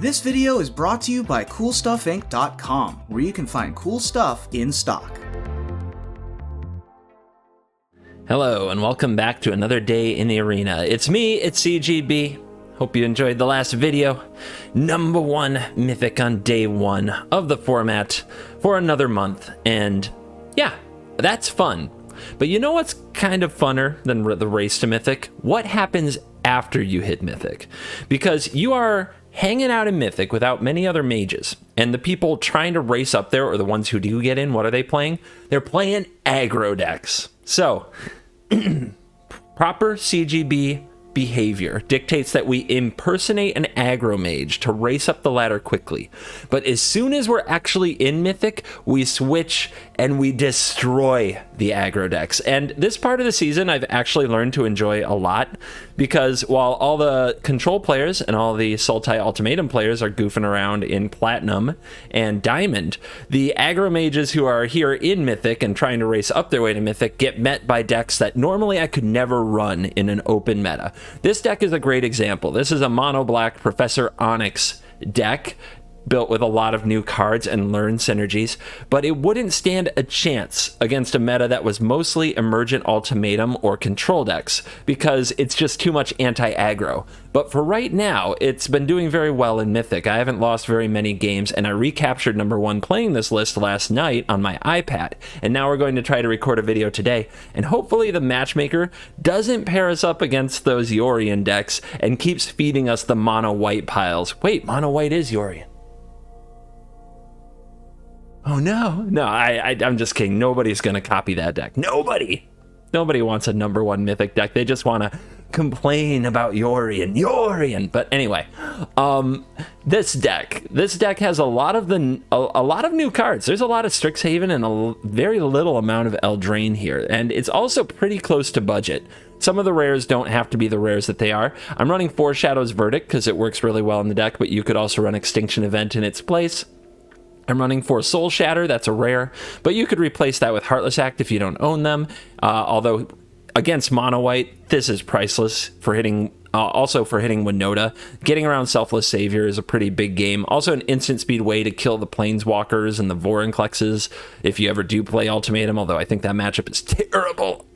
This video is brought to you by CoolStuffInc.com, where you can find cool stuff in stock. Hello, and welcome back to another day in the arena. It's me, it's CGB. Hope you enjoyed the last video. Number 1 Mythic on day 1 of the format for another month. And yeah, that's fun. But you know what's kind of funner than the race to Mythic? What happens after you hit Mythic? Because you are hanging out in Mythic without many other mages, and the people trying to race up there, or the ones who do get in, what are they playing? They're playing aggro decks. So, proper CGB behavior dictates that we impersonate an aggro mage to race up the ladder quickly. But as soon as we're actually in Mythic, we switch and we destroy the aggro decks. And this part of the season I've actually learned to enjoy a lot, because while all the control players and all the Sultai Ultimatum players are goofing around in Platinum and Diamond, the aggro mages who are here in Mythic and trying to race up their way to Mythic get met by decks that normally I could never run in an open meta. This deck is a great example. This is a mono black Professor Onyx deck built with a lot of new cards and learn synergies, but it wouldn't stand a chance against a meta that was mostly Emergent Ultimatum or control decks, because it's just too much anti-aggro. But for right now, it's been doing very well in Mythic. I haven't lost very many games, and I recaptured number 1 playing this list last night on my iPad, and now we're going to try to record a video today, and hopefully the matchmaker doesn't pair us up against those Yorion decks and keeps feeding us the mono white piles. Wait, mono white is Yorion. Oh no, I'm just kidding. Nobody's going to copy that deck. Nobody wants a number 1 Mythic deck. They just want to complain about Yorion. But anyway, this deck has a lot of new cards. There's a lot of Strixhaven and a very little amount of Eldraine here, and it's also pretty close to budget. Some of the rares don't have to be the rares that they are. I'm running Foreshadow's Verdict because it works really well in the deck, but you could also run Extinction Event in its place. I'm running for Soul Shatter, that's a rare, but you could replace that with Heartless Act if you don't own them. Although against mono white, this is priceless for hitting. Also for hitting Winota. Getting around Selfless Savior is a pretty big game. Also an instant speed way to kill the Planeswalkers and the Vorinclexes if you ever do play Ultimatum, although I think that matchup is terrible.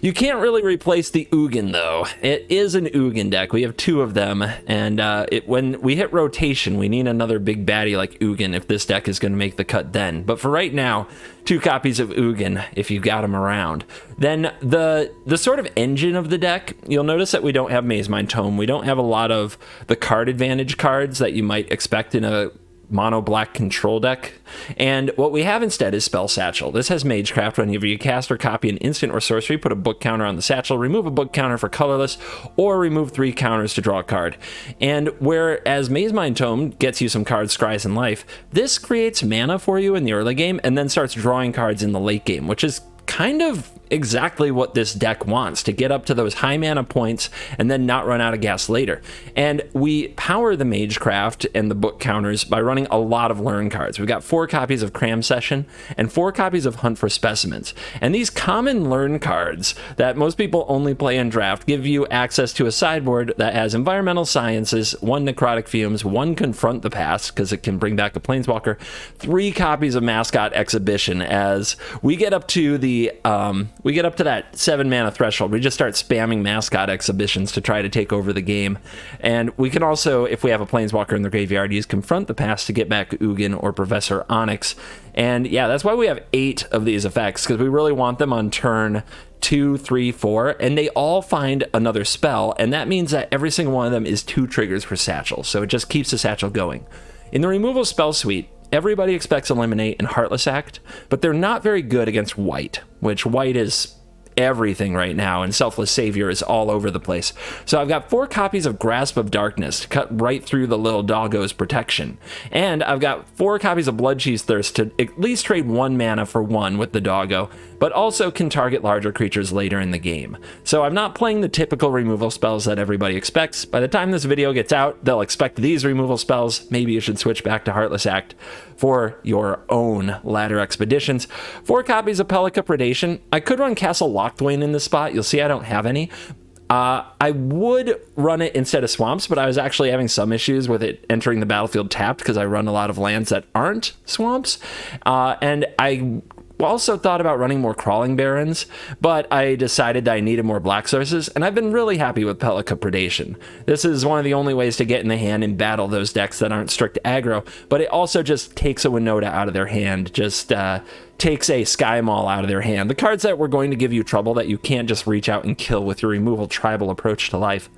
You can't really replace the Ugin, though. It is an Ugin deck. We have 2 of them, and when we hit rotation, we need another big baddie like Ugin if this deck is going to make the cut then. But for right now, 2 copies of Ugin if you've got them around. Then the sort of engine of the deck, you'll notice that we don't have Mazemind Tome. We don't have a lot of the card advantage cards that you might expect in a mono black control deck, and what we have instead is Spell Satchel. This has Magecraft. Whenever you cast or copy an instant or sorcery, put a book counter on the satchel, remove a book counter for colorless, or remove 3 counters to draw a card. And whereas Mazemind Tome gets you some cards, Scries, and life, this creates mana for you in the early game and then starts drawing cards in the late game, which is kind of exactly what this deck wants, to get up to those high mana points and then not run out of gas later. And we power the Magecraft and the book counters by running a lot of learn cards. We've got 4 copies of Cram Session and 4 copies of Hunt for Specimens. And these common learn cards that most people only play in draft give you access to a sideboard that has Environmental Sciences, 1 Necrotic Fumes, 1 Confront the Past, because it can bring back a Planeswalker, 3 copies of Mascot Exhibition. As we get up to that 7 mana threshold, we just start spamming Mascot Exhibitions to try to take over the game. And we can also, if we have a Planeswalker in the graveyard, use Confront the Past to get back Ugin or Professor Onyx. And yeah, that's why we have 8 of these effects, because we really want them on turn 2, 3, 4, and they all find another spell, and that means that every single one of them is 2 triggers per satchel, so it just keeps the satchel going. In the removal spell suite, everybody expects Eliminate and Heartless Act, but they're not very good against white, which white is everything right now, and Selfless Savior is all over the place. So I've got 4 copies of Grasp of Darkness to cut right through the little doggo's protection. And I've got 4 copies of Bloodcheese Thirst to at least trade 1 mana for 1 with the doggo, but also can target larger creatures later in the game. So I'm not playing the typical removal spells that everybody expects. By the time this video gets out, they'll expect these removal spells. Maybe you should switch back to Heartless Act for your own ladder expeditions. 4 copies of Pelika Predation. I could run Castle Locthwain in this spot. You'll see I don't have any. I would run it instead of swamps, but I was actually having some issues with it entering the battlefield tapped because I run a lot of lands that aren't swamps. And I also thought about running more crawling barrens, but I decided that I needed more black sources, and I've been really happy with Pelika Predation. This is one of the only ways to get in the hand and battle those decks that aren't strict aggro, but it also just takes a Winota out of their hand, just takes a Sky Maul out of their hand. The cards that were going to give you trouble that you can't just reach out and kill with your removal tribal approach to life.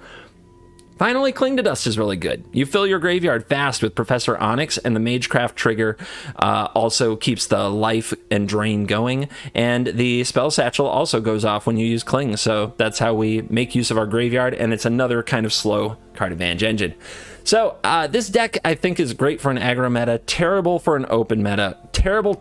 Finally, Cling to Dust is really good. You fill your graveyard fast with Professor Onyx, and the Magecraft trigger also keeps the life and drain going, and the Spell Satchel also goes off when you use Cling, so that's how we make use of our graveyard, and it's another kind of slow card advantage engine. So this deck, I think, is great for an aggro meta, terrible for an open meta, terrible,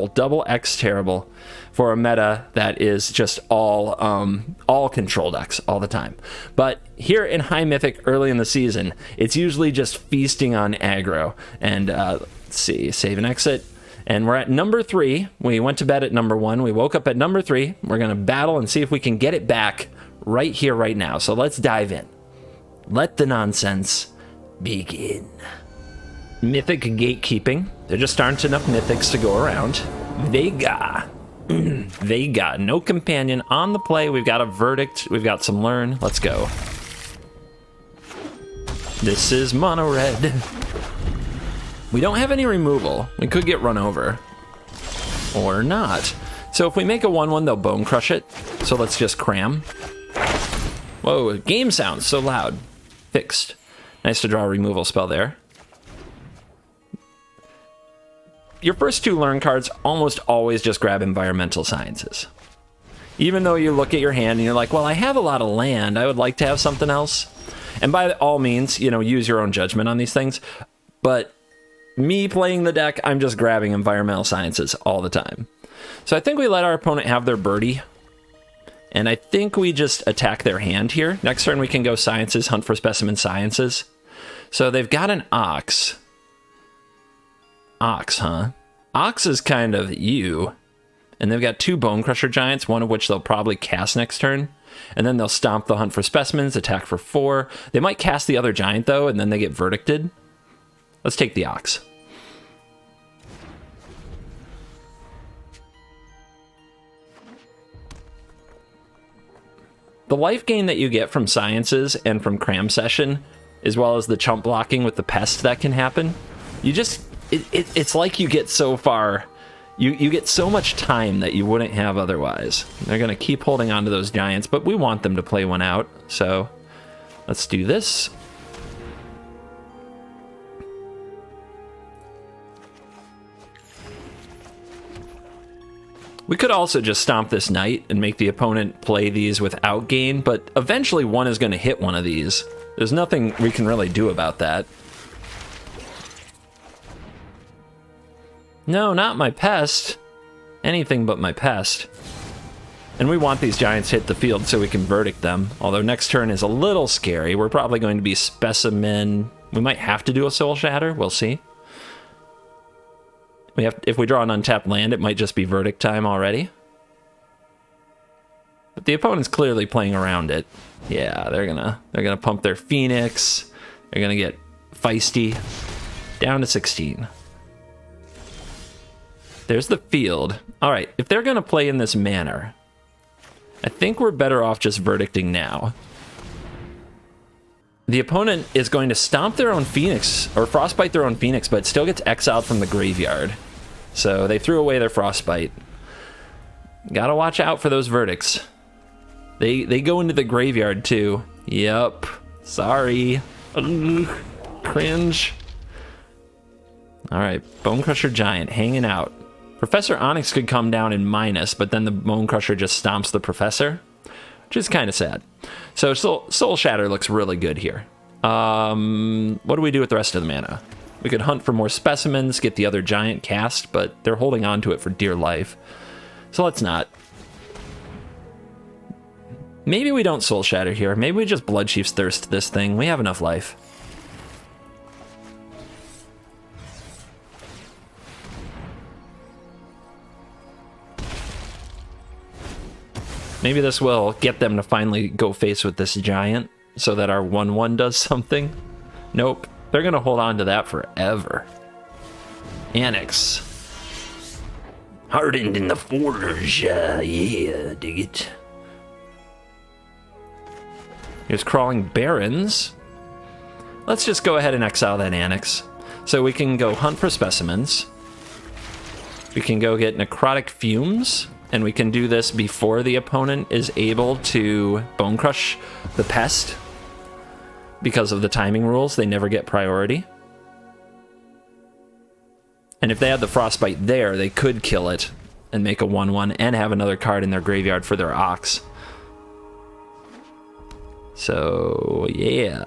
double X terrible for a meta that is just all control decks all the time. But here in High Mythic early in the season, it's usually just feasting on aggro. And let's see, save and exit. And we're at number 3. We went to bed at number 1. We woke up at number 3. We're going to battle and see if we can get it back right here, right now. So let's dive in. Let the nonsense begin. Mythic gatekeeping. There just aren't enough mythics to go around. Vega. Vega. No companion on the play. We've got a verdict. We've got some learn. Let's go. This is mono red. We don't have any removal. We could get run over. Or not. So if we make a 1-1, they'll bone crush it. So let's just cram. Whoa, game sounds so loud. Fixed. Nice to draw a removal spell there. Your first 2 learn cards almost always just grab Environmental Sciences. Even though you look at your hand and you're like, well, I have a lot of land. I would like to have something else. And by all means, you know, use your own judgment on these things. But me playing the deck, I'm just grabbing Environmental Sciences all the time. So I think we let our opponent have their birdie. And I think we just attack their hand here. Next turn we can go Sciences, hunt for Specimen Sciences. So they've got an Ox. Ox, huh? Ox is kind of you. And they've got 2 Bone Crusher Giants, one of which they'll probably cast next turn. And then they'll stomp the hunt for specimens, attack for 4. They might cast the other giant, though, and then they get verdicted. Let's take the Ox. The life gain that you get from Sciences and from Cram Session, as well as the chump blocking with the pest that can happen, you just... It's like you get so far... You get so much time that you wouldn't have otherwise. They're going to keep holding on to those giants, but we want them to play one out. So let's do this. We could also just stomp this knight and make the opponent play these without gain, but eventually one is going to hit one of these. There's nothing we can really do about that. No, not my pest. Anything but my pest. And we want these giants to hit the field so we can verdict them. Although next turn is a little scary. We're probably going to be Specimen. We might have to do a Soul Shatter. We'll see. If we draw an untapped land, it might just be verdict time already. But the opponent's clearly playing around it. Yeah, they're gonna pump their Phoenix. They're gonna get feisty. Down to 16. There's the field. All right, if they're gonna play in this manner, I think we're better off just verdicting now. The opponent is going to stomp their own Phoenix, or Frostbite their own Phoenix, but still gets exiled from the graveyard. So they threw away their Frostbite. Gotta watch out for those verdicts. They go into the graveyard too. Yep. Sorry. Ugh. Cringe. Alright, Bone Crusher Giant hanging out. Professor Onyx could come down in minus, but then the Bone Crusher just stomps the Professor, which is kind of sad. So Soul Shatter looks really good here. What do we do with the rest of the mana? We could hunt for more specimens, get the other giant cast, but they're holding on to it for dear life. So let's not. Maybe we don't Soul Shatter here. Maybe we just Bloodchief's Thirst this thing. We have enough life. Maybe this will get them to finally go face with this giant so that our 1/1 does something. Nope. They're going to hold on to that forever. Onyx. Hardened in the forge. Yeah, dig it. Here's Crawling Barrens. Let's just go ahead and exile that Onyx. So we can go hunt for specimens. We can go get Necrotic Fumes. And we can do this before the opponent is able to Bone Crush the Pest. Because of the timing rules, they never get priority. And if they had the Frostbite there, they could kill it and make a 1/1 and have another card in their graveyard for their Ox. So, yeah.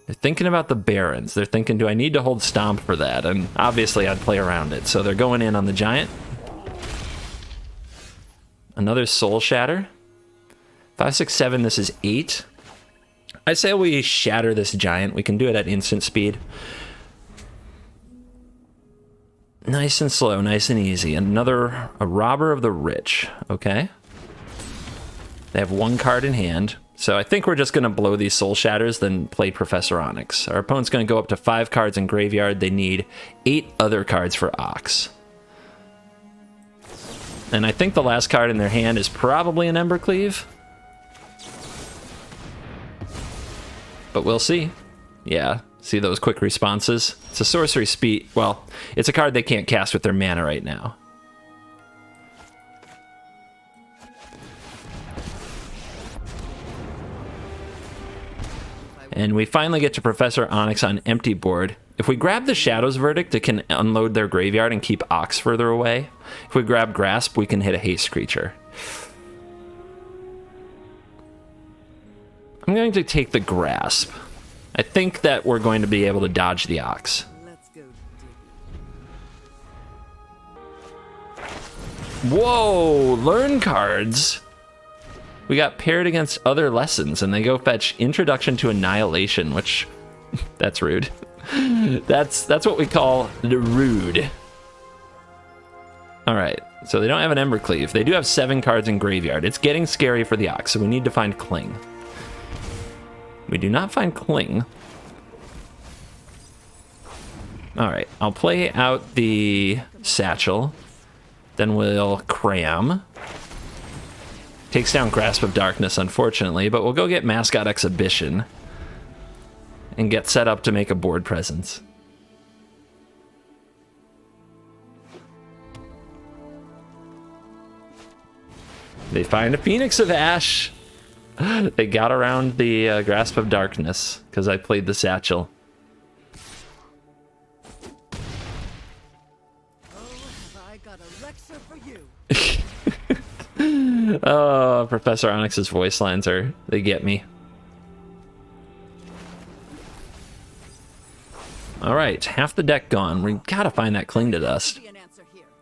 They're thinking about the Barrens. They're thinking, do I need to hold Stomp for that? And obviously I'd play around it. So they're going in on the Giant. Another Soul Shatter. 5, 6, 7, this is 8. I say we shatter this Giant. We can do it at instant speed. Nice and slow, nice and easy. A Robber of the Rich. Okay. They have 1 card in hand. So I think we're just going to blow these Soul Shatters, then play Professor Onyx. Our opponent's going to go up to 5 cards in graveyard. They need 8 other cards for Ox. And I think the last card in their hand is probably an Embercleave. But we'll see. Yeah, see those quick responses? It's a sorcery speed. Well, it's a card they can't cast with their mana right now. And we finally get to Professor Onyx on empty board. If we grab the Shadow's Verdict, it can unload their graveyard and keep Ox further away. If we grab Grasp, we can hit a haste creature. I'm going to take the Grasp. I think that we're going to be able to dodge the Ox. Whoa, learn cards. We got paired against other lessons, and they go fetch Introduction to Annihilation, which that's rude. That's what we call the rude. All right, so they don't have an Embercleave. They do have 7 cards in graveyard. It's getting scary for the Ox, so we need to find Cling. We do not find Cling. All right, I'll play out the Satchel. Then we'll Cram. Takes down Grasp of Darkness, unfortunately, but we'll go get Mascot Exhibition and get set up to make a board presence. They find a Phoenix of Ash. They got around the Grasp of Darkness because I played the Satchel. I got a lecture for you. Oh, Professor Onyx's voice lines they get me. All right, half the deck gone. We gotta find that Cling to Dust.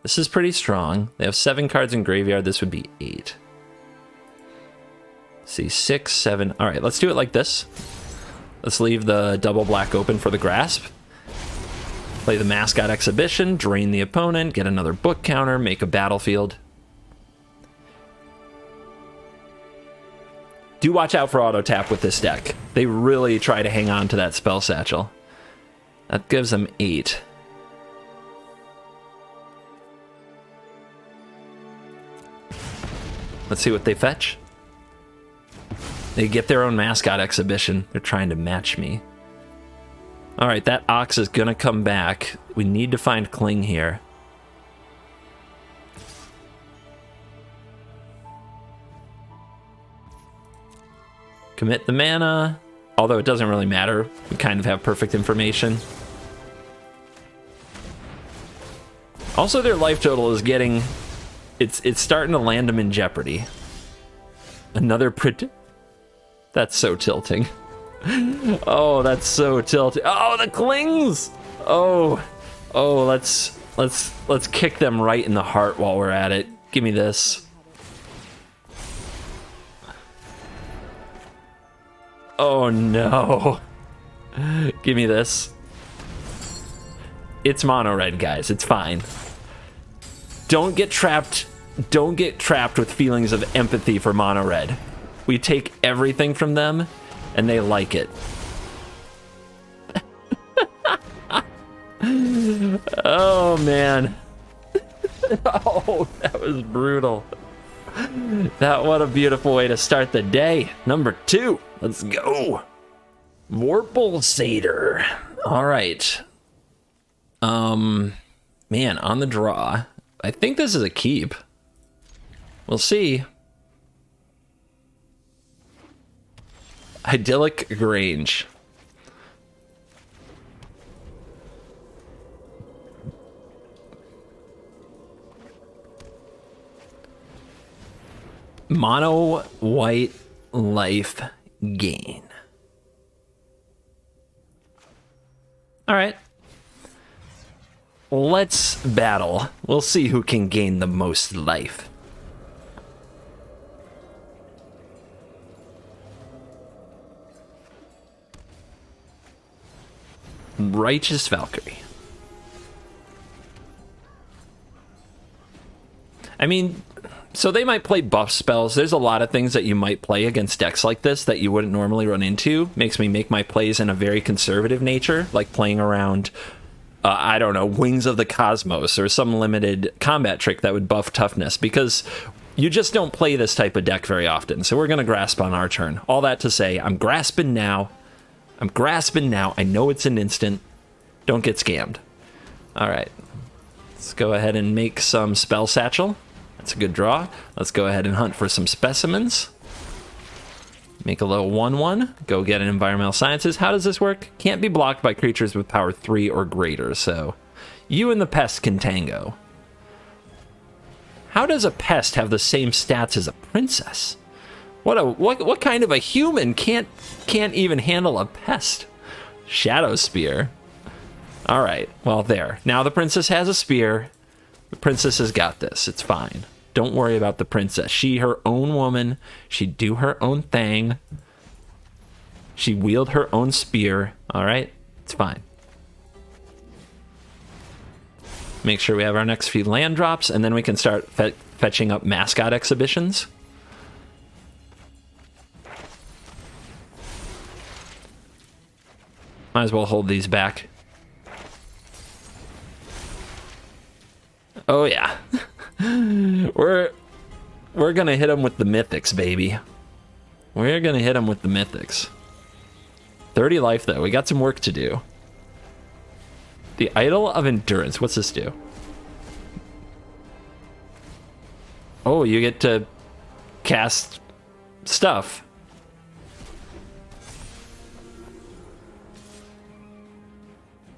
This is pretty strong. They have 7 cards in graveyard. This would be 8. Let's see, 6, 7. All right, let's do it like this. Let's leave the double black open for the Grasp. Play the Mascot Exhibition, drain the opponent, get another book counter, make a battlefield. Do watch out for auto tap with this deck. They really try to hang on to that Spell Satchel. That gives them 8. Let's see what they fetch. They get their own Mascot Exhibition. They're trying to match me. All right, that Ox is gonna come back. We need to find Cling here. Commit the mana, although it doesn't really matter. We kind of have perfect information. Also, their life total is getting... It's starting to land them in jeopardy. Another That's so tilting. Oh, that's so tilting. Oh, the Clings! Oh, let's kick them right in the heart while we're at it. Give me this. Oh no. Give me this. It's mono red, guys. It's fine. Don't get trapped don't get trapped with feelings of empathy for mono red. We take everything from them, and they like it. Oh, man. Oh, that was brutal. What a beautiful way to start the day. Number 2. Let's go. Vorpal Satyr. All right. Man, on the draw. I think this is a keep. We'll see. Idyllic Grange. Mono white life gain. All right. Let's battle. We'll see who can gain the most life. Righteous Valkyrie. I mean, so they might play buff spells. There's a lot of things that you might play against decks like this that you wouldn't normally run into. Makes me make my plays in a very conservative nature, like playing around, I don't know, Wings of the Cosmos or some limited combat trick that would buff toughness, because you just don't play this type of deck very often. So we're going to grasp on our turn. All that to say, I'm grasping now. I know it's an instant. Don't get scammed. All right. Let's go ahead and make some Spell Satchel. That's a good draw. Let's go ahead and hunt for some specimens. Make a little 1/1. Go get an Environmental Sciences. How does this work? Can't be blocked by creatures with power 3 or greater. So you and the pest can tango. How does a pest have the same stats as a princess? What kind of a human can't even handle a pest? Shadow Spear. All right. Well, there. Now the princess has a spear. The princess has got this. It's fine. Don't worry about the princess. She her own woman. She do her own thing. She wield her own spear. All right? It's fine. Make sure we have our next few land drops, and then we can start fetching up mascot exhibitions. Might as well hold these back. Oh yeah. We're gonna hit them with the Mythics, baby. We're gonna hit them with the Mythics. 30 life though. We got some work to do. The Idol of Endurance. What's this do? Oh, you get to cast stuff.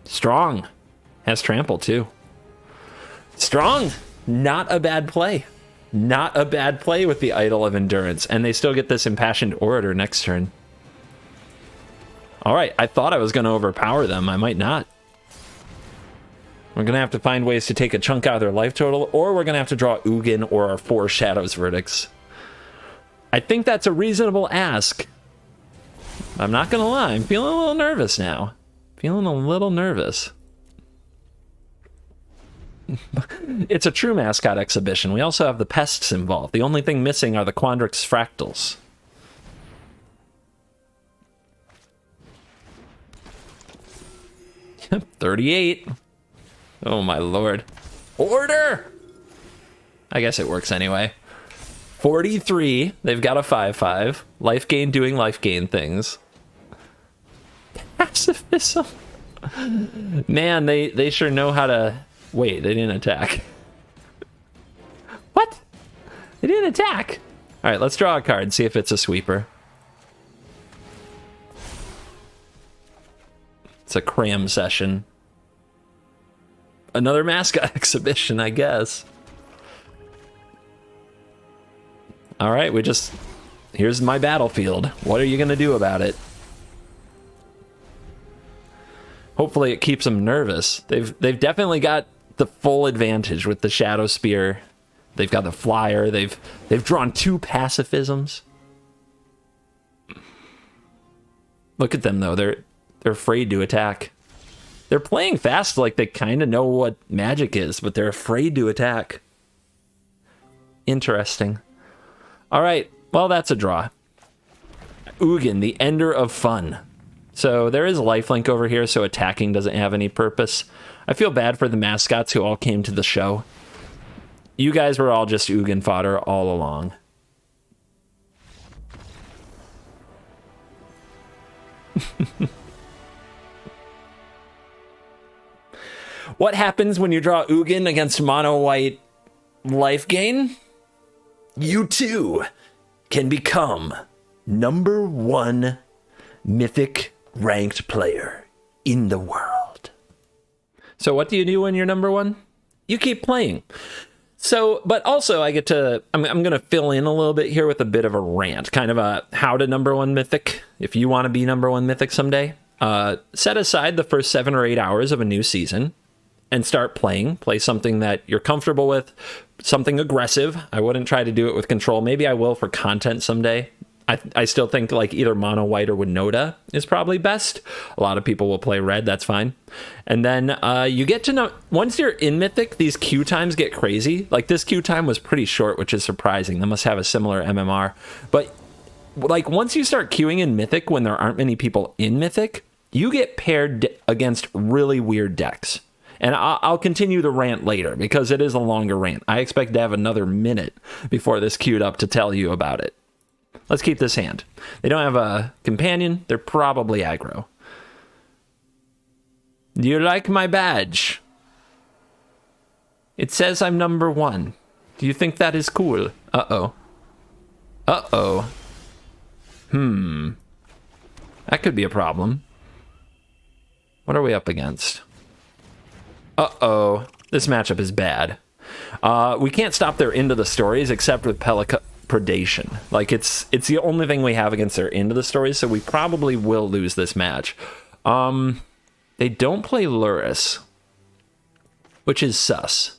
Strong. Has trample too. Strong. Not a bad play. Not a bad play with the Idol of Endurance. And they still get this Impassioned Orator next turn. All right. I thought I was going to overpower them. I might not. We're going to have to find ways to take a chunk out of their life total, or we're going to have to draw Ugin or our 4 Shadows Verdicts. I think that's a reasonable ask. I'm not going to lie. I'm feeling a little nervous now. Feeling a little nervous. It's a true mascot exhibition. We also have the pests involved. The only thing missing are the Quandrix Fractals. Yep, 38. Oh my lord. Order! I guess it works anyway. 43. They've got a 5/5. Life gain doing life gain things. Pacifism. Man, they sure know how to... Wait, they didn't attack. What? They didn't attack. All right, let's draw a card, see if it's a sweeper. It's a cram session. Another mascot exhibition, I guess. All right, here's my battlefield. What are you going to do about it? Hopefully it keeps them nervous. They've definitely got the full advantage with the Shadow Spear. They've got the Flyer. They've drawn 2 pacifisms. Look at them though. They're afraid to attack. They're playing fast like they kind of know what magic is, but they're afraid to attack. Interesting. All right, well, that's a draw. Ugin, the ender of fun. So there is a lifelink over here, so attacking doesn't have any purpose. I feel bad for the mascots who all came to the show. You guys were all just Ugin fodder all along. What happens when you draw Ugin against mono white life gain? You too can become #1 mythic ranked player in the world. So what do you do when you're #1? You keep playing. So, but also I get to, I'm going to fill in a little bit here with a bit of a rant, kind of a how to #1 mythic. If you want to be #1 mythic someday, set aside the first 7 or 8 hours of a new season and start playing. Play something that you're comfortable with, something aggressive. I wouldn't try to do it with control. Maybe I will for content someday. I still think like either mono white or Winota is probably best. A lot of people will play red, that's fine. And then you get to know, once you're in Mythic, these queue times get crazy. Like this queue time was pretty short, which is surprising. They must have a similar MMR. But like once you start queuing in Mythic when there aren't many people in Mythic, you get paired against really weird decks. And I'll continue the rant later because it is a longer rant. I expect to have another minute before this queued up to tell you about it. Let's keep this hand. They don't have a companion. They're probably aggro. Do you like my badge? It says I'm #1. Do you think that is cool? Uh-oh. Uh-oh. That could be a problem. What are we up against? Uh-oh. This matchup is bad. We can't stop their Into the Stories except with Predation. Like it's the only thing we have against their Into the Stories, so we probably will lose this match. They don't play Luris, which is sus.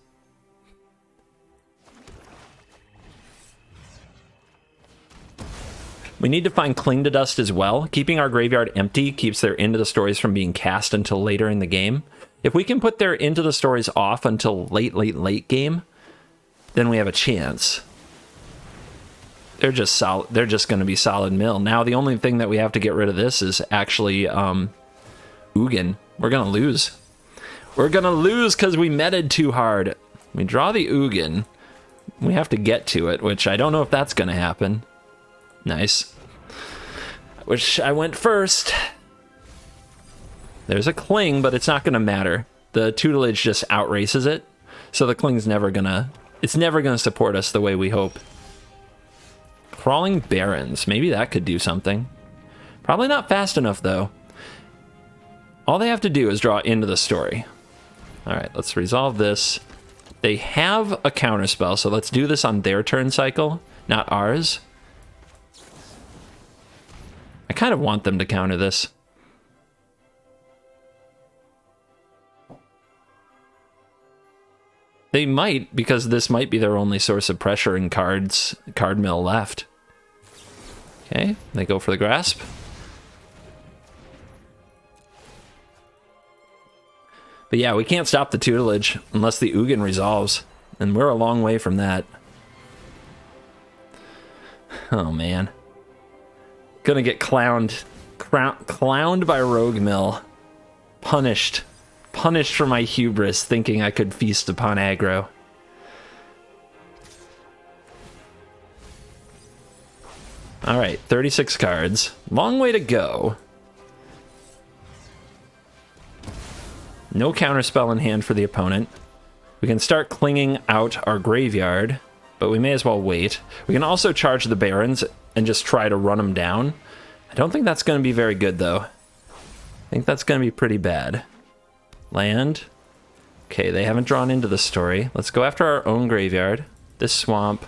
We need to find Cling to Dust as well. Keeping our graveyard empty keeps their Into the Stories from being cast until later in the game. If we can put their Into the Stories off until late game, then we have a chance. They're just solid. They're just going to be solid mill. Now the only thing that we have to get rid of this is actually Ugin. We're going to lose. We're going to lose because we meted too hard. We draw the Ugin. We have to get to it, which I don't know if that's going to happen. Nice. Wish I went first. There's a Cling, but it's not going to matter. The tutelage just outraces it. So the Cling's never going to... It's never going to support us the way we hope. Crawling Barrens. Maybe that could do something. Probably not fast enough, though. All they have to do is draw Into the Story. Alright, let's resolve this. They have a counterspell, so let's do this on their turn cycle, not ours. I kind of want them to counter this. They might, because this might be their only source of pressure in card mill left. Okay, they go for the Grasp. But yeah, we can't stop the tutelage unless the Ugin resolves, and we're a long way from that. Oh man. Gonna get clowned by Rogue Mill. Punished for my hubris, thinking I could feast upon aggro. Alright, 36 cards. Long way to go. No counterspell in hand for the opponent. We can start clinging out our graveyard, but we may as well wait. We can also charge the Barrens and just try to run them down. I don't think that's going to be very good, though. I think that's going to be pretty bad. Land. Okay, they haven't drawn Into the Story. Let's go after our own graveyard. This swamp.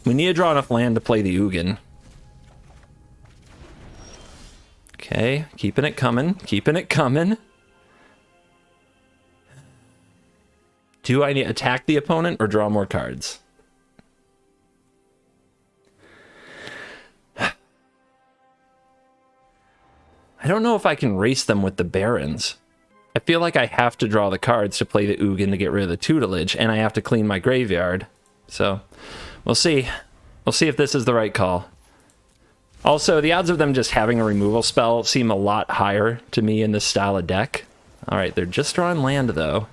We need to draw enough land to play the Ugin. Okay, keeping it coming. Keeping it coming. Do I need to attack the opponent or draw more cards? I don't know if I can race them with the Barrens. I feel like I have to draw the cards to play the Ugin to get rid of the tutelage, and I have to clean my graveyard. So, we'll see. We'll see if this is the right call. Also, the odds of them just having a removal spell seem a lot higher to me in this style of deck. Alright, they're just drawing land, though.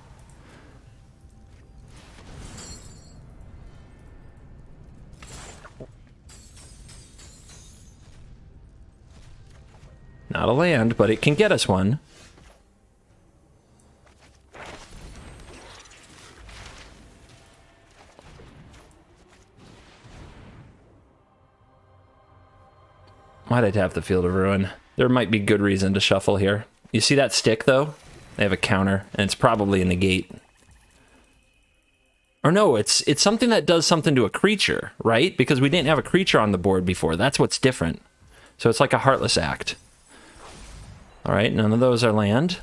Not a land, but it can get us one. Why'd I tap the Field of Ruin? There might be good reason to shuffle here. You see that stick, though? They have a counter, and it's probably a negate. Or no, it's something that does something to a creature, right? Because we didn't have a creature on the board before. That's what's different. So it's like a Heartless Act. All right, none of those are land,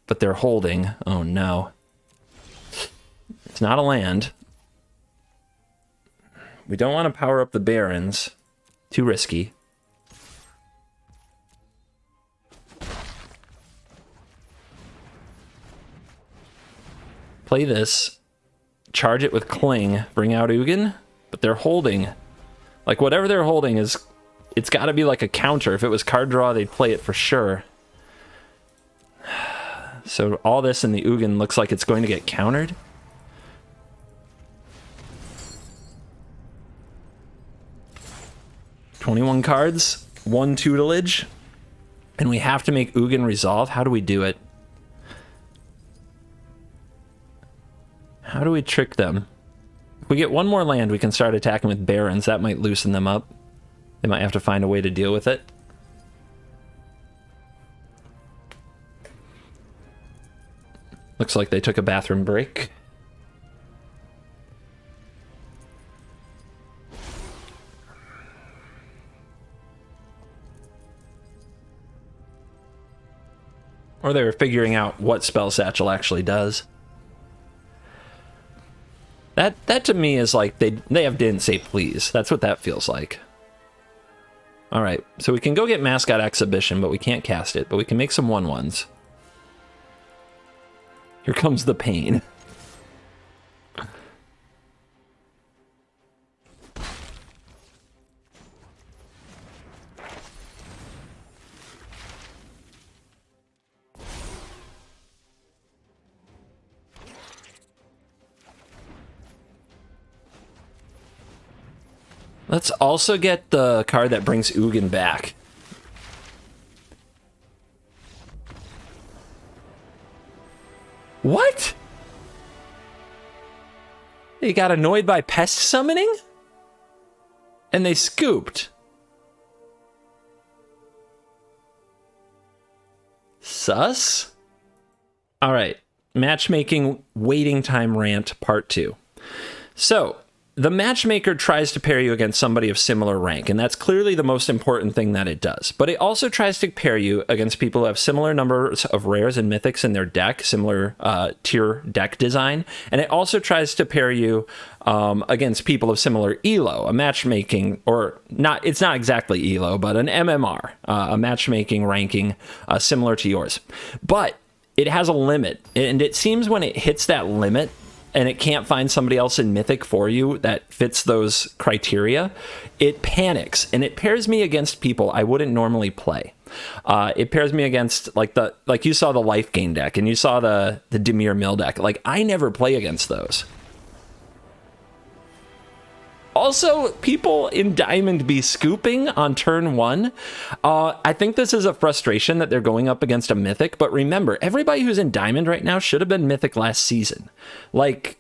but they're holding. Oh, no. It's not a land. We don't want to power up the Barons. Too risky. Play this. Charge it with Cling. Bring out Ugin. But they're holding. Like, whatever they're holding is... It's got to be like a counter. If it was card draw, they'd play it for sure. So all this in the Ugin looks like it's going to get countered. $21 cards, 1 tutelage, and we have to make Ugin resolve. How do we do it? How do we trick them? If we get one more land, we can start attacking with Barons. That might loosen them up. They might have to find a way to deal with it. Looks like they took a bathroom break. Or they were figuring out what Spell Satchel actually does. That to me is like they didn't say please. That's what that feels like. All right, so we can go get Mascot Exhibition, but we can't cast it. But we can make some 1/1s. Here comes the pain. Let's also get the card that brings Ugin back. What? They got annoyed by pest summoning? And they scooped. Sus? All right. Matchmaking waiting time rant part 2. So, the matchmaker tries to pair you against somebody of similar rank, and that's clearly the most important thing that it does. But it also tries to pair you against people who have similar numbers of rares and mythics in their deck, similar tier deck design, and it also tries to pair you against people of similar ELO, a matchmaking, or not, it's not exactly ELO, but an MMR, a matchmaking ranking similar to yours. But it has a limit, and it seems when it hits that limit, and it can't find somebody else in Mythic for you that fits those criteria, it panics, and it pairs me against people I wouldn't normally play. It pairs me against, like you saw the Life Gain deck, and you saw the Dimir Mill deck. Like, I never play against those. Also, people in Diamond be scooping on turn 1. I think this is a frustration that they're going up against a Mythic, but remember, everybody who's in Diamond right now should have been Mythic last season. Like,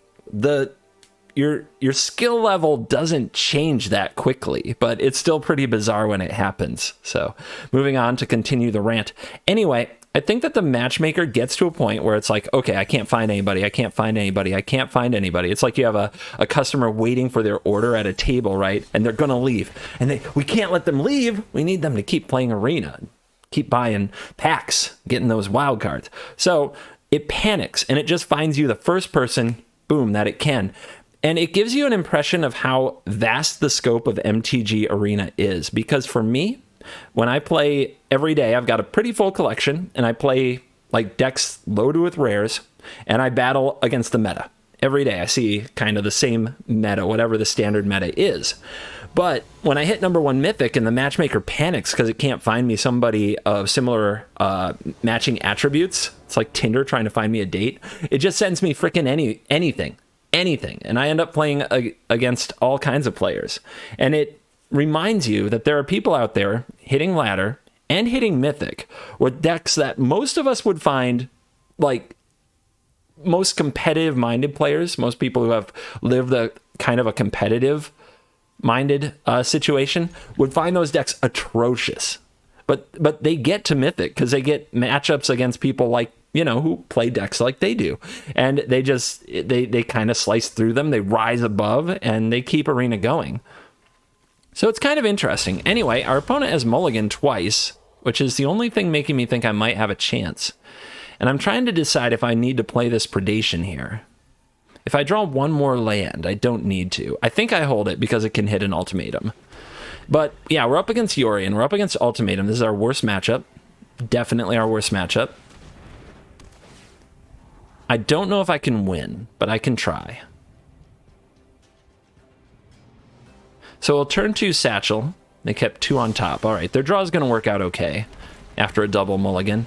your skill level doesn't change that quickly, but it's still pretty bizarre when it happens. So, moving on to continue the rant. Anyway, I think that the matchmaker gets to a point where it's like, okay, I can't find anybody, I can't find anybody, I can't find anybody. It's like you have a customer waiting for their order at a table, right? And they're gonna leave. And we can't let them leave. We need them to keep playing Arena, keep buying packs, getting those wild cards. So it panics, and it just finds you the first person, boom, that it can. And it gives you an impression of how vast the scope of MTG Arena is. Because for me, when I play every day, I've got a pretty full collection, and I play like decks loaded with rares, and I battle against the meta. Every day I see kind of the same meta, whatever the standard meta is. But when I hit number 1 Mythic and the matchmaker panics because it can't find me somebody of similar matching attributes, it's like Tinder trying to find me a date. It just sends me freaking anything. And I end up playing against all kinds of players. And it reminds you that there are people out there hitting ladder and hitting Mythic with decks that most of us would find like most competitive minded players, most people who have lived a kind of a competitive minded situation would find those decks atrocious. But they get to Mythic because they get matchups against people like, you know, who play decks like they do. And they just, they kind of slice through them. They rise above and they keep Arena going. So it's kind of interesting. Anyway, our opponent has mulligan twice, which is the only thing making me think I might have a chance. And I'm trying to decide if I need to play this predation here. If I draw one more land, I don't need to. I think I hold it because it can hit an ultimatum. But yeah, we're up against Yorion. We're up against ultimatum. This is our worst matchup. Definitely our worst matchup. I don't know if I can win, but I can try. So we'll turn 2 Satchel. They kept 2 on top. All right, their draw is going to work out okay after a double mulligan.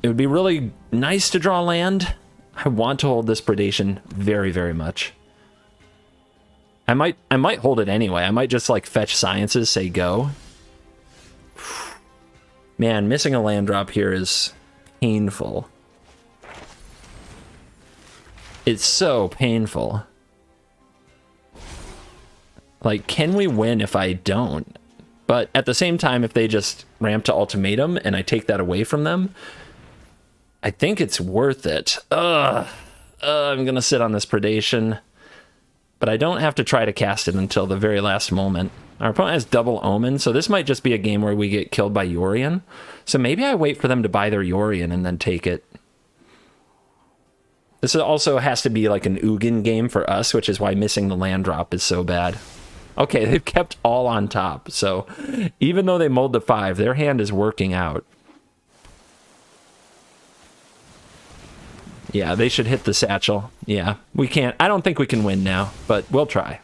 It would be really nice to draw land. I want to hold this predation very, very much. I might hold it anyway. I might just like fetch sciences, say go. Man, missing a land drop here is painful. It's so painful. Like, can we win if I don't? But at the same time, if they just ramp to ultimatum and I take that away from them, I think it's worth it. I'm gonna sit on this predation, but I don't have to try to cast it until the very last moment. Our opponent has double omen, so this might just be a game where we get killed by Yorion. So maybe I wait for them to buy their Yorion and then take it. This also has to be like an Ugin game for us, which is why missing the land drop is so bad. Okay, they've kept all on top, so even though they mulled to 5, their hand is working out. Yeah, they should hit the satchel. Yeah, we can't. I don't think we can win now, but we'll try.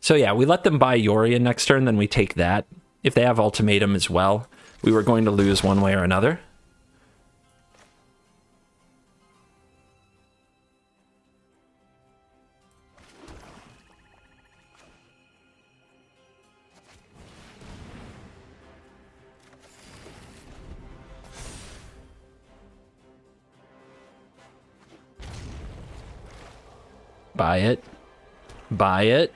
So yeah, we let them buy Yorion next turn, then we take that. If they have ultimatum as well, we were going to lose one way or another. Buy it. Buy it.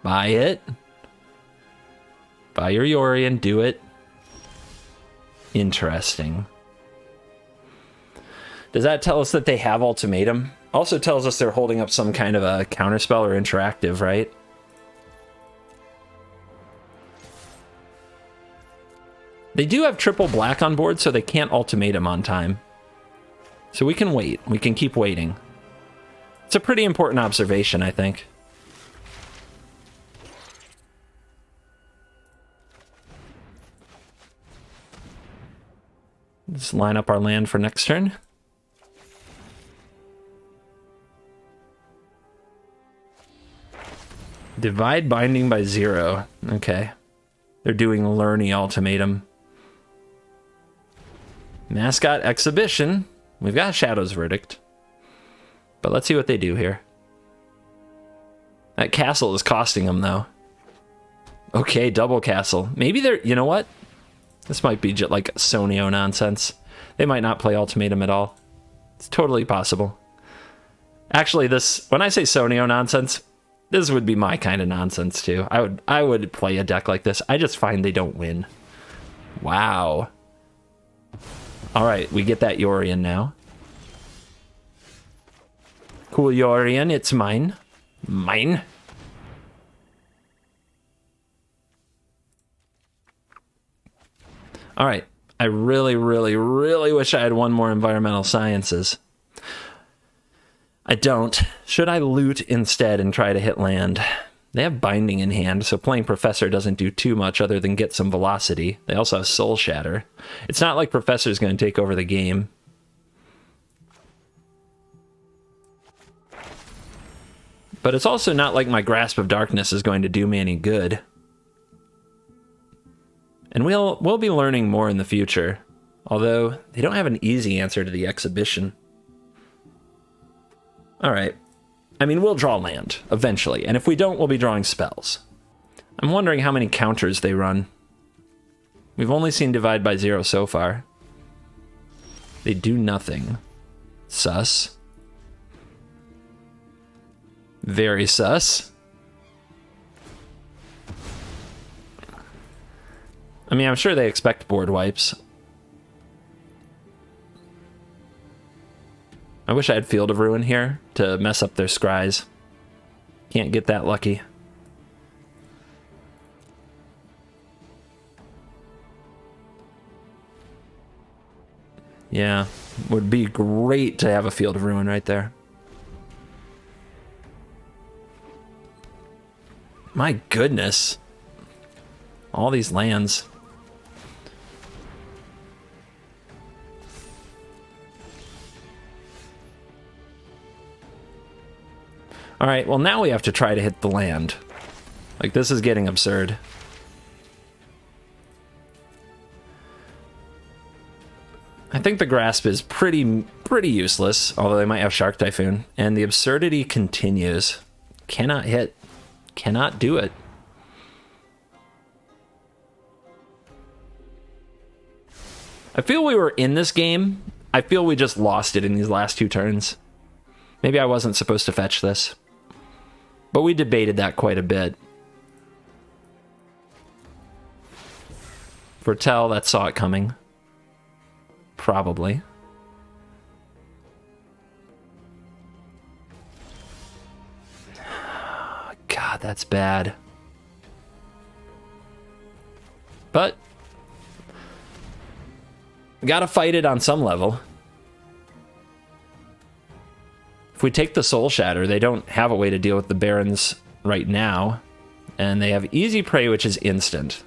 Buy it. Buy your Yorion. Do it. Interesting. Does that tell us that they have ultimatum? Also tells us they're holding up some kind of a counterspell or interactive, right? They do have triple black on board, so they can't ultimatum on time. So we can wait. We can keep waiting. It's a pretty important observation, I think. Let's line up our land for next turn. Divide binding by 0. Okay. They're doing Lerny ultimatum. Mascot exhibition. We've got Shadow's Verdict. But let's see what they do here. That castle is costing them, though. Okay, double castle. Maybe they're... You know what? This might be just like Sonio nonsense. They might not play ultimatum at all. It's totally possible. Actually, this... When I say Sonio nonsense, this would be my kind of nonsense, too. I would play a deck like this. I just find they don't win. Wow. Alright, we get that Yorion now. Cool Yorion, it's mine. Mine. Alright, I really, really, really wish I had one more environmental sciences. I don't. Should I loot instead and try to hit land? They have Binding in hand, so playing Professor doesn't do too much other than get some velocity. They also have Soul Shatter. It's not like Professor's going to take over the game. But it's also not like my Grasp of Darkness is going to do me any good. And we'll be learning more in the future. Although, they don't have an easy answer to the exhibition. Alright. I mean, we'll draw land, eventually. And if we don't, we'll be drawing spells. I'm wondering how many counters they run. We've only seen Divide by 0 so far. They do nothing. Sus. Very sus. I mean, I'm sure they expect board wipes. I wish I had Field of Ruin here to mess up their scries. Can't get that lucky. Yeah, would be great to have a Field of Ruin right there. My goodness. All these lands. Alright, well now we have to try to hit the land. Like, this is getting absurd. I think the Grasp is pretty useless, although they might have Shark Typhoon. And the absurdity continues. Cannot hit. Cannot do it. I feel we were in this game. I feel we just lost it in these last 2 turns. Maybe I wasn't supposed to fetch this. But we debated that quite a bit. Foretell, that saw it coming. Probably. God, that's bad. But we gotta fight it on some level. If we take the Soul Shatter, they don't have a way to deal with the Barons right now. And they have Easy Prey, which is instant.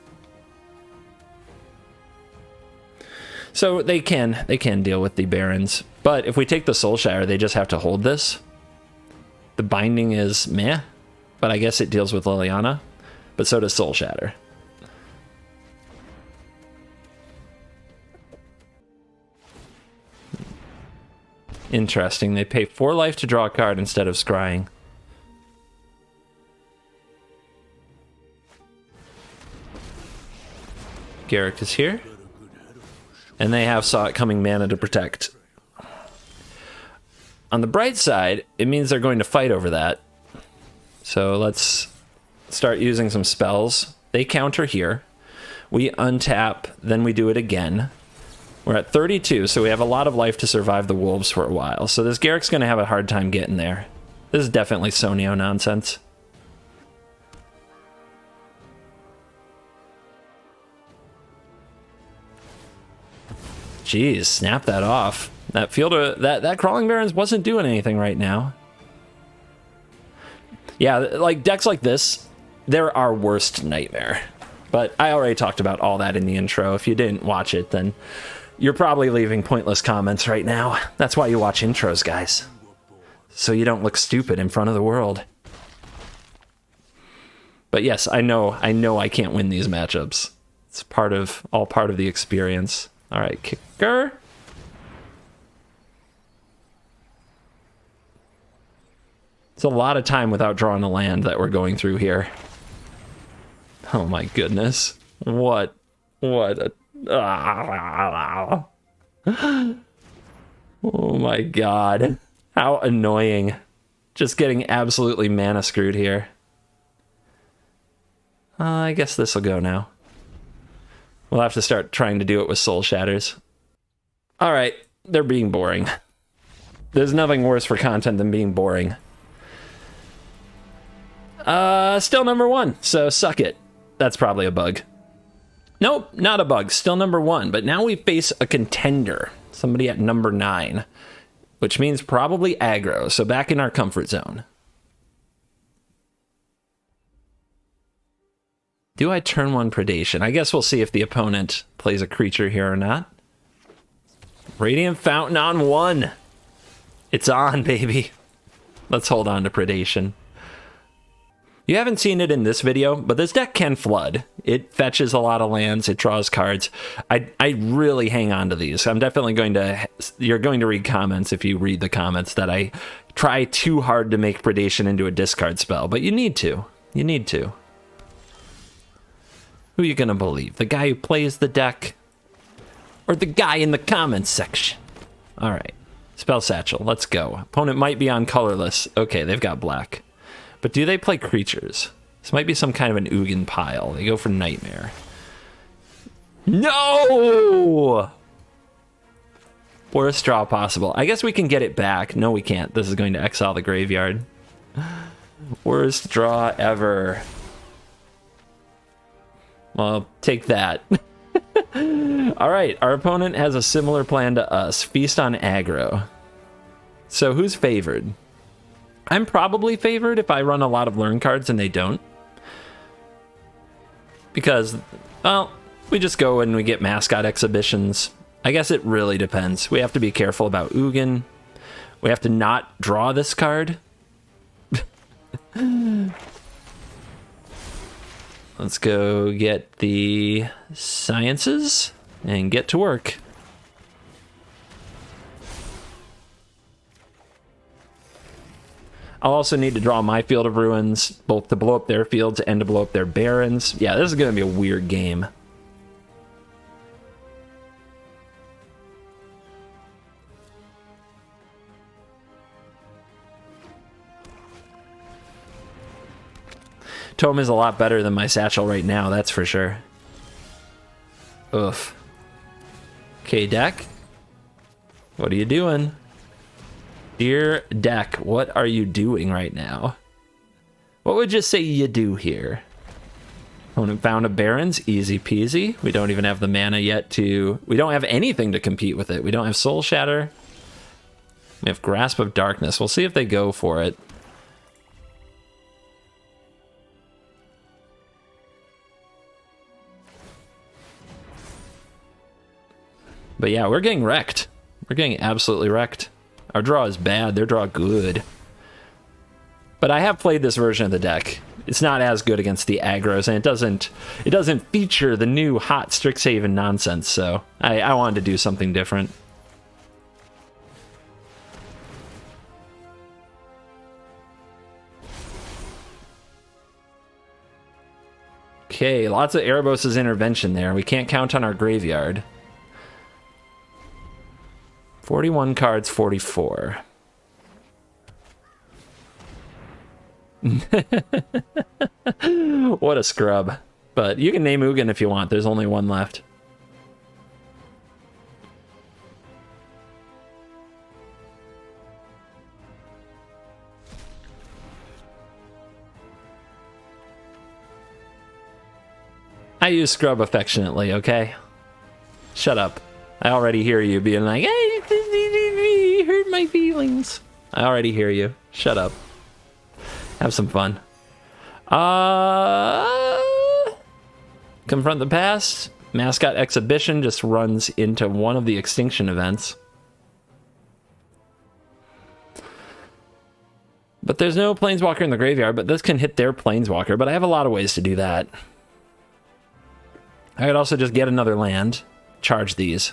So they can deal with the Barons. But if we take the Soul Shatter, they just have to hold this. The Binding is meh, but I guess it deals with Liliana. But so does Soul Shatter. Interesting. They pay 4 life to draw a card instead of scrying. Garrick is here. And they have Saw It Coming mana to protect. On the bright side, it means they're going to fight over that. So let's start using some spells. They counter here. We untap, then we do it again. We're at 32, so we have a lot of life to survive the wolves for a while. So this Garrick's going to have a hard time getting there. This is definitely Sonio nonsense. Jeez, snap that off. That field of that Crawling Barrens wasn't doing anything right now. Yeah, like decks like this, they're our worst nightmare. But I already talked about all that in the intro. If you didn't watch it, then you're probably leaving pointless comments right now. That's why you watch intros, guys. So you don't look stupid in front of the world. But yes, I know I can't win these matchups. It's all part of the experience. All right, kicker. It's a lot of time without drawing a land that we're going through here. Oh my goodness. What a... Oh my god. How annoying. Just getting absolutely mana screwed here. I guess this will go now. We'll have to start trying to do it with Soul Shatters. Alright, they're being boring. There's nothing worse for content than being boring. Still number 1, so suck it. That's probably a bug. Nope, not a bug. Still number 1, but now we face a contender. Somebody at number 9, which means probably aggro, so back in our comfort zone. Do I turn 1 Predation? I guess we'll see if the opponent plays a creature here or not. Radiant Fountain on 1. It's on, baby. Let's hold on to Predation. You haven't seen it in this video, but this deck can flood. It fetches a lot of lands, it draws cards. I really hang on to these. I'm definitely going to... You're going to read comments if you read the comments that I try too hard to make Predation into a discard spell, but you need to. You need to. Who are you going to believe? The guy who plays the deck? Or the guy in the comments section? Alright. Spell Satchel, let's go. Opponent might be on colorless. Okay, they've got black. But do they play creatures? This might be some kind of an Ugin pile. They go for Nightmare. No! Worst draw possible. I guess we can get it back. No, we can't. This is going to exile the graveyard. Worst draw ever. Well, take that. Alright, our opponent has a similar plan to us. Feast on aggro. So who's favored? I'm probably favored if I run a lot of learn cards and they don't. Because, well, we just go and we get mascot exhibitions. I guess it really depends. We have to be careful about Ugin. We have to not draw this card. Let's go get the sciences and get to work. I'll also need to draw my Field of Ruins, both to blow up their fields and to blow up their barons. Yeah, this is going to be a weird game. Tome is a lot better than my Satchel right now, that's for sure. Oof. Okay, deck. What are you doing? Dear deck, what are you doing right now? What would you say you do here? Opponent found a Barons, easy peasy. We don't even have the mana yet to... We don't have anything to compete with it. We don't have Soul Shatter. We have Grasp of Darkness. We'll see if they go for it. But yeah, we're getting wrecked. We're getting absolutely wrecked. Our draw is bad, their draw good. But I have played this version of the deck. It's not as good against the aggros, and it doesn't feature the new hot Strixhaven nonsense, so I wanted to do something different. Okay, lots of Erebos' intervention there. We can't count on our graveyard. 41 cards, 44. What a scrub. But you can name Ugin if you want. There's only one left. I use scrub affectionately, okay? Shut up. I already hear you being like, hey, you hurt my feelings. I already hear you. Shut up. Have some fun. Confront the past. Mascot exhibition just runs into one of the extinction events. But there's no Planeswalker in the graveyard, but this can hit their Planeswalker, but I have a lot of ways to do that. I could also just get another land, charge these.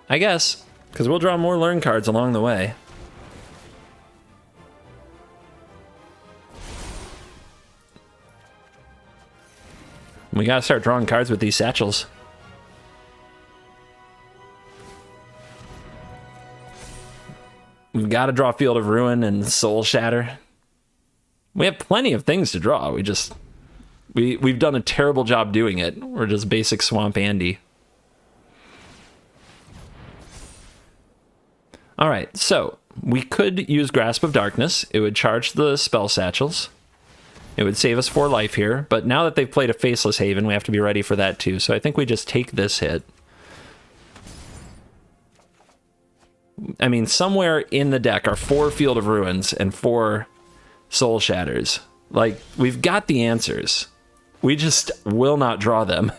I guess, because we'll draw more learn cards along the way. We gotta start drawing cards with these satchels. We've got to draw Field of Ruin and Soul Shatter. We have plenty of things to draw. We've done a terrible job doing it. We're just basic Swamp Andy. All right, so we could use Grasp of Darkness. It would charge the spell satchels. It would save us 4 life here, but now that they've played a Faceless Haven, we have to be ready for that too. So I think we just take this hit. I mean, somewhere in the deck are 4 Field of Ruins and 4 soul shatters. Like, we've got the answers. We just will not draw them.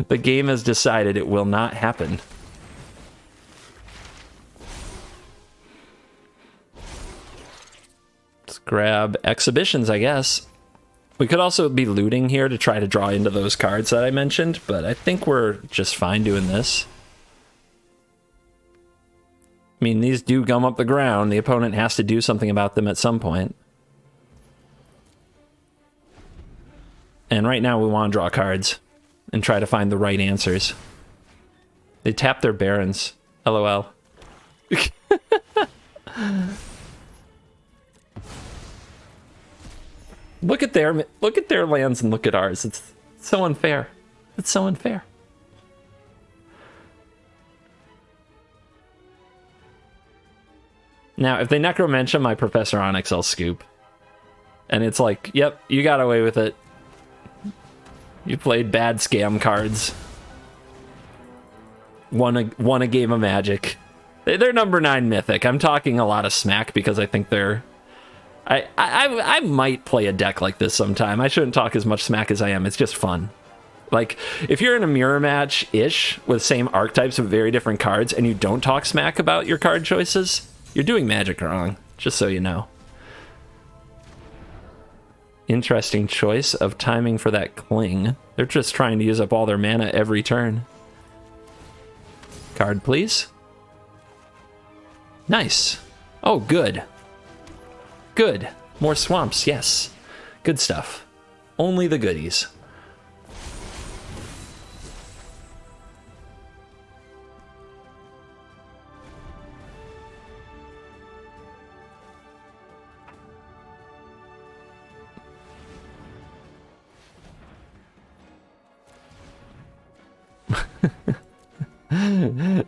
The game has decided it will not happen. Let's grab exhibitions, I guess. We could also be looting here to try to draw into those cards that I mentioned, but I think we're just fine doing this. I mean, these do gum up the ground. The opponent has to do something about them at some point. And right now we want to draw cards and try to find the right answers. They tap their barons. LOL. Look at their lands and look at ours. It's so unfair. It's so unfair. Now, if they Necromentia my Professor Onyx, I'll scoop. And it's like, yep, you got away with it. You played bad scam cards. Won a game of Magic. They're number 9 Mythic. I'm talking a lot of smack because I think they're... I might play a deck like this sometime. I shouldn't talk as much smack as I am. It's just fun. Like, if you're in a mirror match-ish with same archetypes of very different cards and you don't talk smack about your card choices, you're doing Magic wrong, just so you know. Interesting choice of timing for that cling. They're just trying to use up all their mana every turn. Card, please. Nice. Oh, good. Good. More swamps, yes. Good stuff. Only the goodies.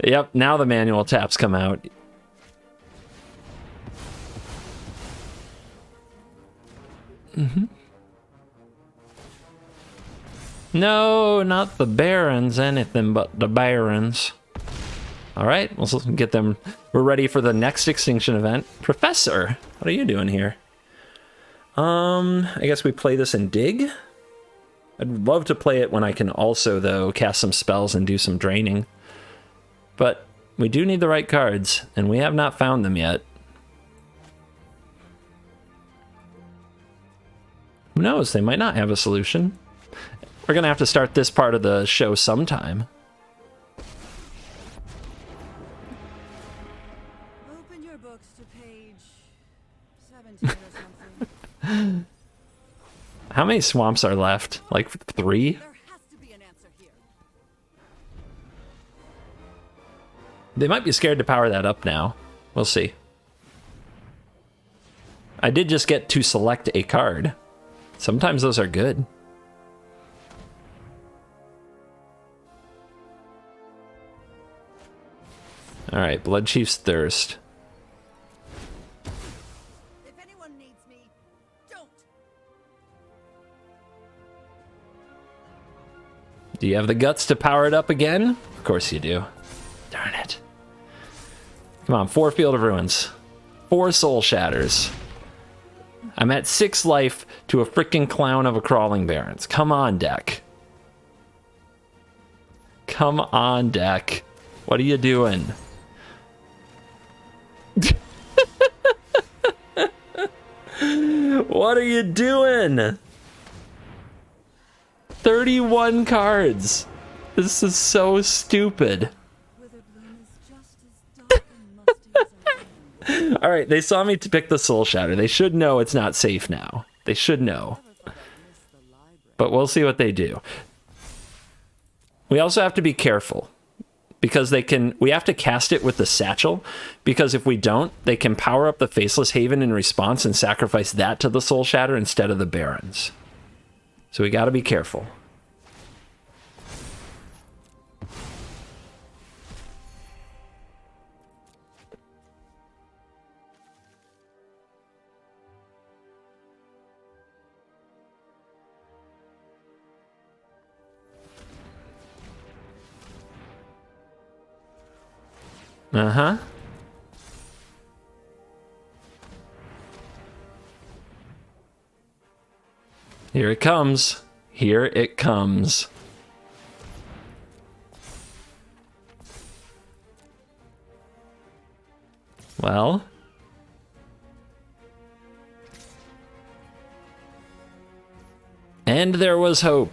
Yep, now the manual taps come out. No, not the barons, anything but the barons. All right, we'll get them. We're ready for the next extinction event. Professor, what are you doing here? I guess we play this in Dig. I'd love to play it when I can also, though, cast some spells and do some draining. But we do need the right cards, and we have not found them yet. Who knows? They might not have a solution. We're going to have to start this part of the show sometime. Open your books to page 17 or something. How many swamps are left? Like 3? There has to be an answer here. They might be scared to power that up now. We'll see. I did just get to select a card. Sometimes those are good. All right, Blood Chief's Thirst. If anyone needs me, don't. Do you have the guts to power it up again? Of course you do. Darn it. Come on, 4 Field of Ruins. 4 Soul Shatters. I'm at 6 life to a freaking clown of a Crawling Barrens. Come on, deck. Come on, deck. What are you doing? What are you doing? 31 cards. This is so stupid. Withered bloom is just as dark and musty as I am. All right, they saw me to pick the Soul Shatter. They should know it's not safe now. They should know. Never thought I'd miss the library. But we'll see what they do. We also have to be careful because we have to cast it with the satchel, because if we don't, they can power up the Faceless Haven in response and sacrifice that to the Soul Shatter instead of the Barons. So we got to be careful. Uh-huh. Here it comes. Here it comes. Well. And there was hope.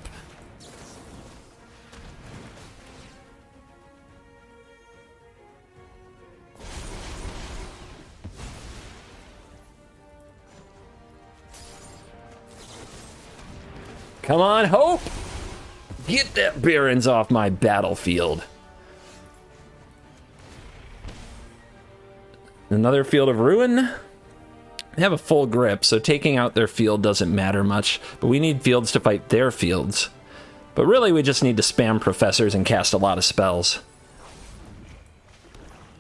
Come on, Hope! Get that Barons off my battlefield. Another Field of Ruin. They have a full grip, so taking out their field doesn't matter much, but we need fields to fight their fields. But really, we just need to spam professors and cast a lot of spells.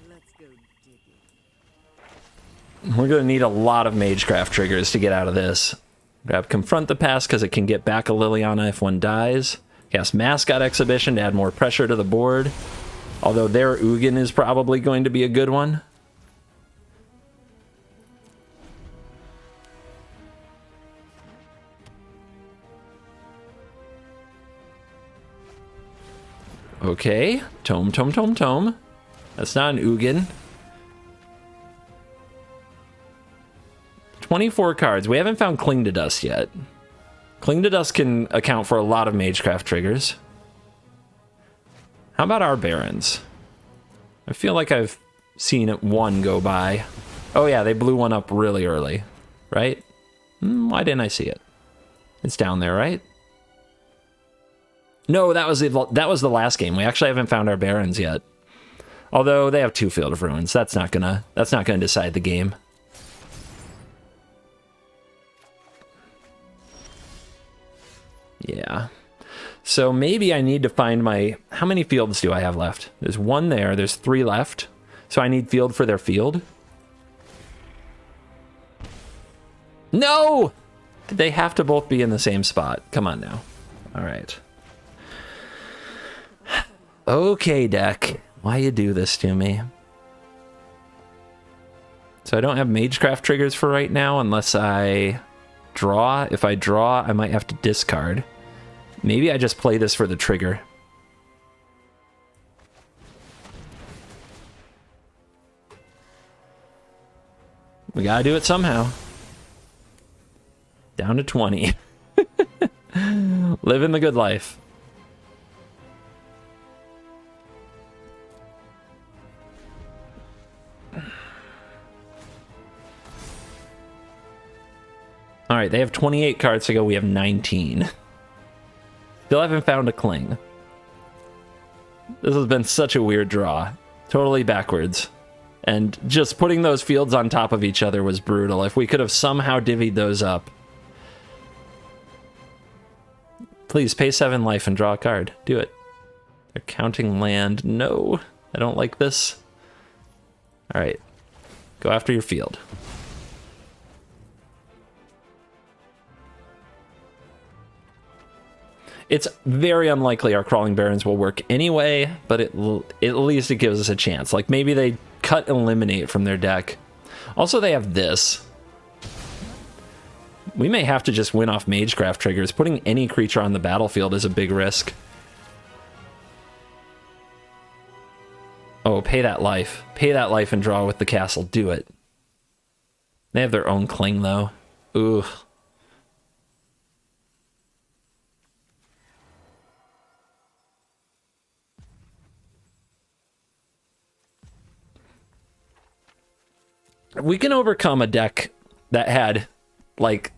Let's go digging. We're going to need a lot of Magecraft triggers to get out of this. Grab Confront the Past because it can get back a Liliana if one dies. Cast Mascot Exhibition to add more pressure to the board. Although their Ugin is probably going to be a good one. Okay. Tome. That's not an Ugin. 24 cards. We haven't found Cling to Dust yet. Cling to Dust can account for a lot of Magecraft triggers. How about our Barons? I feel like I've seen one go by. Oh yeah, they blew one up really early, right? Why didn't I see it? It's down there, right? No, that was the last game. We actually haven't found our Barons yet. Although they have 2 Field of Ruins. That's not gonna decide the game. Yeah. So maybe I need to find my... How many fields do I have left? There's 1 there. There's 3 left. So I need field for their field. No! They have to both be in the same spot. Come on now. All right. Okay, deck. Why you do this to me? So I don't have Magecraft triggers for right now unless I draw. If I draw, I might have to discard. Maybe I just play this for the trigger. We gotta do it somehow. Down to 20. Living the good life. All right, they have 28 cards to go. We have 19. Still haven't found a Cling. This has been such a weird draw. Totally backwards. And just putting those fields on top of each other was brutal. If we could have somehow divvied those up. Please pay 7 life and draw a card. Do it. They're counting land. No, I don't like this. All right, go after your field. It's very unlikely our Crawling Barons will work anyway, but at least it gives us a chance. Like, maybe they cut Eliminate from their deck. Also, they have this. We may have to just win off Magecraft triggers. Putting any creature on the battlefield is a big risk. Oh, pay that life. Pay that life and draw with the castle. Do it. They have their own Cling, though. Ooh. We can overcome a deck that had, like,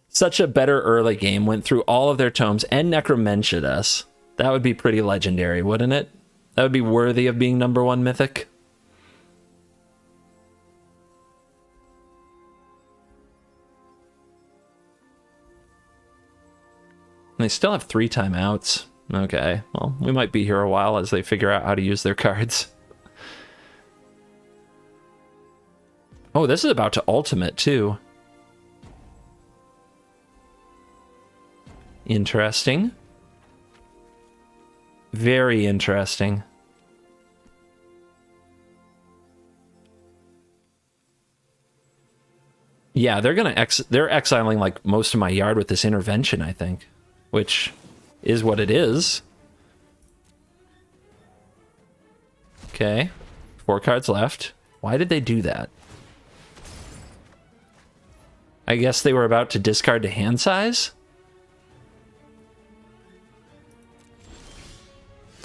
such a better early game, went through all of their tomes, and Necromencia'd us. That would be pretty legendary, wouldn't it? That would be worthy of being #1 Mythic. They still have 3 timeouts. Okay, well, we might be here a while as they figure out how to use their cards. Oh, this is about to ultimate, too. Interesting. Very interesting. Yeah, they're exiling like most of my yard with this intervention, I think, which is what it is. Okay, 4 cards left. Why did they do that? I guess they were about to discard to hand size?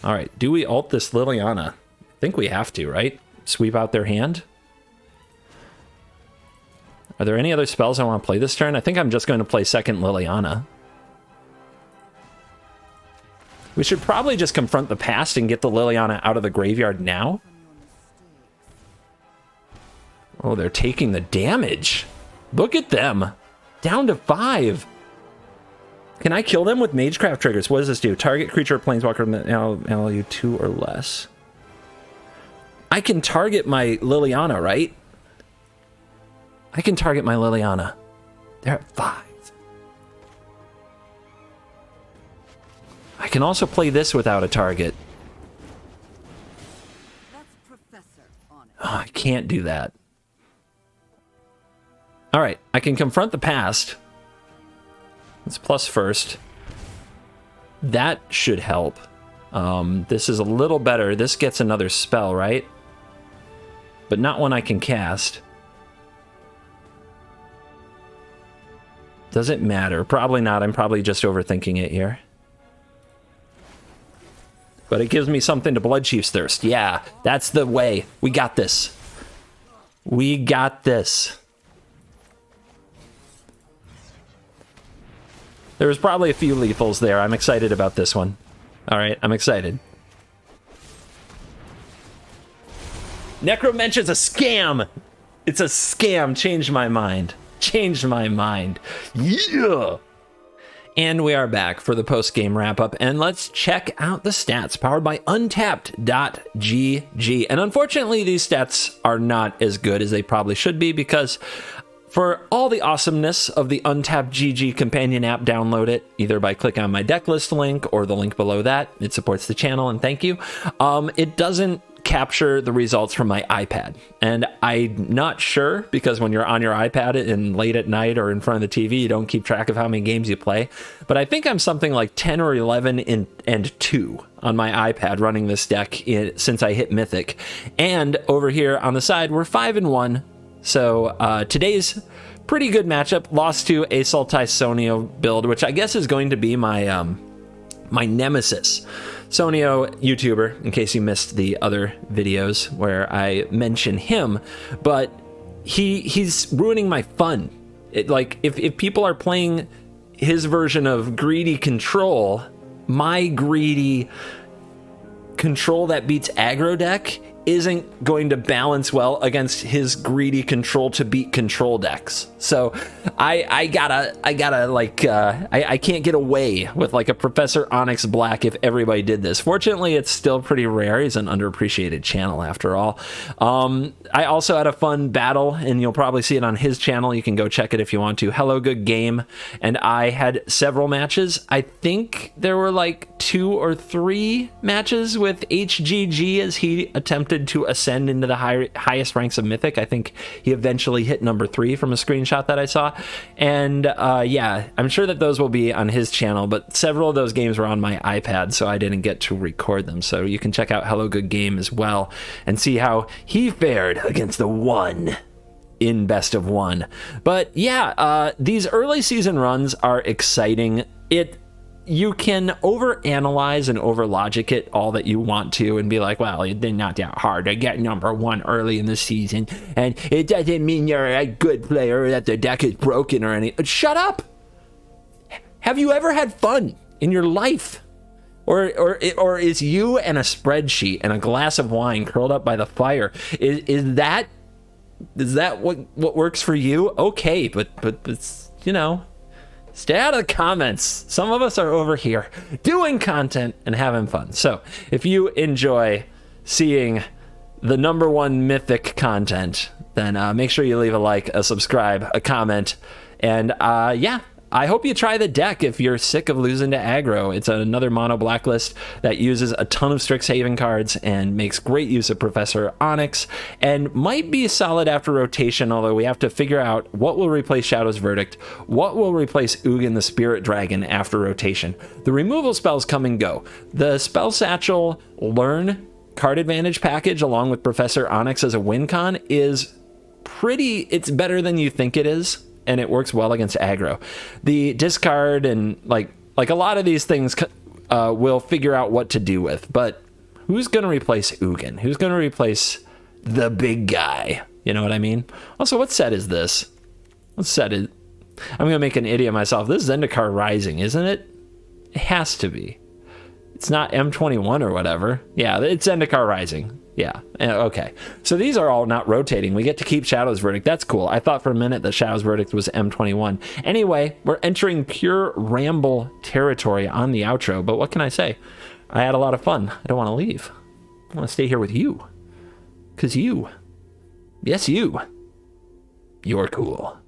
All right, do we ult this Liliana? I think we have to, right? Sweep out their hand? Are there any other spells I want to play this turn? I think I'm just going to play second Liliana. We should probably just confront the past and get the Liliana out of the graveyard now. Oh, they're taking the damage. Look at them. Down to 5. Can I kill them with Magecraft triggers? What does this do? Target creature or planeswalker value 2 or less. I can target my Liliana, right? I can target my Liliana. They're at 5. I can also play this without a target. That's Professor Onyx. Oh, I can't do that. All right, I can confront the past. It's plus first. That should help. This is a little better. This gets another spell, right? But not one I can cast. Does it matter? Probably not. I'm probably just overthinking it here. But it gives me something to Bloodchief's Thirst. Yeah, that's the way. We got this. We got this. There was probably a few lethals there. I'm excited about this one. All right, I'm excited. Necromention's a scam. It's a scam. Changed my mind. Changed my mind. Yeah. And we are back for the post-game wrap-up, and let's check out the stats powered by Untapped.gg. And unfortunately, these stats are not as good as they probably should be, because for all the awesomeness of the Untapped GG companion app, download it either by clicking on my deck list link or the link below that. It supports the channel, and thank you. It doesn't capture the results from my iPad, and I'm not sure, because when you're on your iPad and late at night or in front of the TV, you don't keep track of how many games you play. But I think I'm something like 10 or 11 and 2 on my iPad running this deck since I hit Mythic. And over here on the side, we're 5-1. So today's pretty good matchup. Lost to a Sultai Sonio build, which I guess is going to be my my nemesis. Sonio, YouTuber, in case you missed the other videos where I mention him, but he's ruining my fun. Like, if people are playing his version of greedy control, my greedy control that beats aggro deck isn't going to balance well against his greedy control to beat control decks. So I can't get away with like a Professor Onyx Black if everybody did this. Fortunately, it's still pretty rare. He's an underappreciated channel after all. I also had a fun battle, and you'll probably see it on his channel. You can go check it if you want to. Hello, Good Game. And I had several matches. I think there were like 2 or 3 matches with HGG as he attempted to ascend into the highest ranks of Mythic. I think he eventually hit number 3 from a screenshot that I saw. And yeah, I'm sure that those will be on his channel, but several of those games were on my iPad, so I didn't get to record them. So you can check out Hello Good Game as well and see how he fared against the one in best of 1. But yeah, these early season runs are exciting. You can overanalyze and overlogic it all that you want to and be like, well, they're not that hard to get number 1 early in the season, and it doesn't mean you're a good player, that the deck is broken or anything. Shut up! Have you ever had fun in your life? Or is you and a spreadsheet and a glass of wine curled up by the fire, is that what works for you? Okay, but it's, you know, stay out of the comments. Some of us are over here doing content and having fun. So if you enjoy seeing the number 1 Mythic content, then make sure you leave a like, a subscribe, a comment, and yeah, I hope you try the deck if you're sick of losing to aggro. It's another mono black list that uses a ton of Strixhaven cards and makes great use of Professor Onyx, and might be solid after rotation, although we have to figure out what will replace Shadow's Verdict, what will replace Ugin the Spirit Dragon after rotation. The removal spells come and go. The Spell Satchel Learn card advantage package along with Professor Onyx as a win con is pretty, it's better than you think it is, and it works well against aggro. The discard and like a lot of these things will figure out what to do with, but who's going to replace Ugin? Who's going to replace the big guy? You know what I mean? Also, what set is this? What set is... I'm going to make an idiot of myself. This is Zendikar Rising, isn't it? It has to be. It's not M21 or whatever. Yeah, it's Zendikar Rising. Yeah, okay. So these are all not rotating. We get to keep Shadow's Verdict. That's cool. I thought for a minute that Shadow's Verdict was M21. Anyway, we're entering pure ramble territory on the outro, but what can I say? I had a lot of fun. I don't want to leave. I want to stay here with you. Because you, yes you, you're cool.